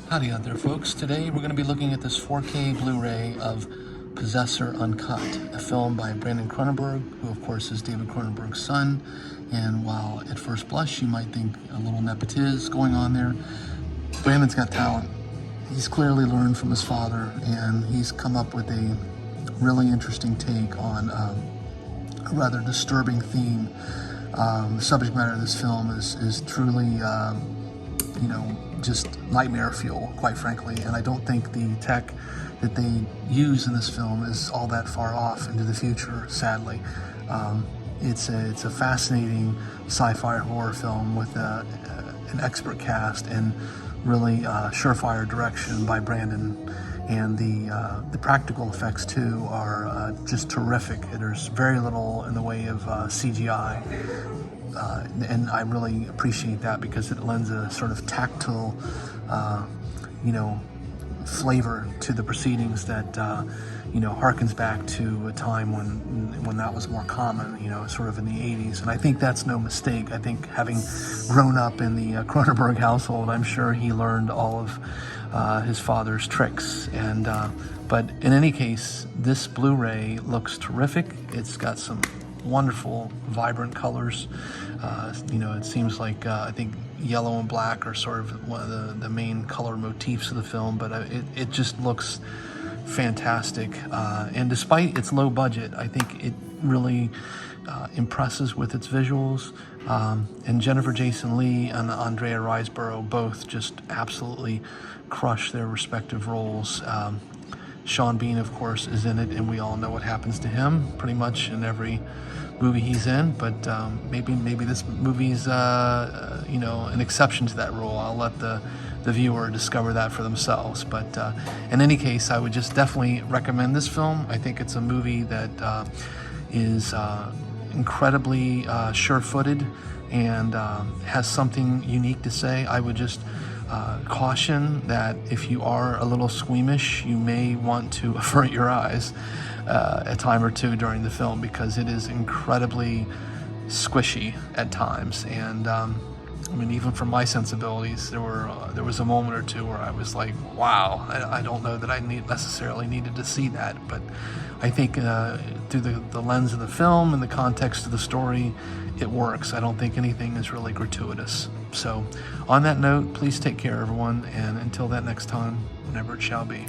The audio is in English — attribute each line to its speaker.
Speaker 1: Howdy out there, folks. Today we're going to be looking at this 4K Blu-ray of Possessor Uncut, a film by Brandon Cronenberg, who of course is David Cronenberg's son. And while at first blush you might think a little nepotism going on there, Brandon's got talent. He's clearly learned from his father, and he's come up with a really interesting take on a rather disturbing theme. The subject matter of this film is truly just nightmare fuel, quite frankly, and I don't think the tech that they use in this film is all that far off into the future, sadly. It's a fascinating sci-fi horror film with an expert cast and really surefire direction by Brandon, and the practical effects too are just terrific. There's very little in the way of CGI. And I really appreciate that because it lends a sort of tactile, flavor to the proceedings that, harkens back to a time when that was more common, sort of in the 80s. And I think that's no mistake. I think having grown up in the Cronenberg household, I'm sure he learned all of his father's tricks. And but in any case, this Blu-ray looks terrific. It's got some wonderful, vibrant colors. It seems like I think yellow and black are sort of one of the main color motifs of the film, but it just looks fantastic. And despite its low budget, I think it really impresses with its visuals. And Jennifer Jason Leigh and Andrea Riseborough both just absolutely crush their respective roles. Sean Bean, of course, is in it, and we all know what happens to him pretty much in every movie he's in. But maybe this movie's an exception to that rule. I'll let the viewer discover that for themselves. But in any case, I would just definitely recommend this film. I think it's a movie that is incredibly sure-footed and has something unique to say. I would just caution that if you are a little squeamish, you may want to avert your eyes a time or two during the film, because it is incredibly squishy at times. And even for my sensibilities, there was a moment or two where I was like, wow, I don't know that I necessarily needed to see that. But I think through the lens of the film and the context of the story, it works. I don't think anything is really gratuitous. So on that note, please take care, everyone, and until that next time, whenever it shall be.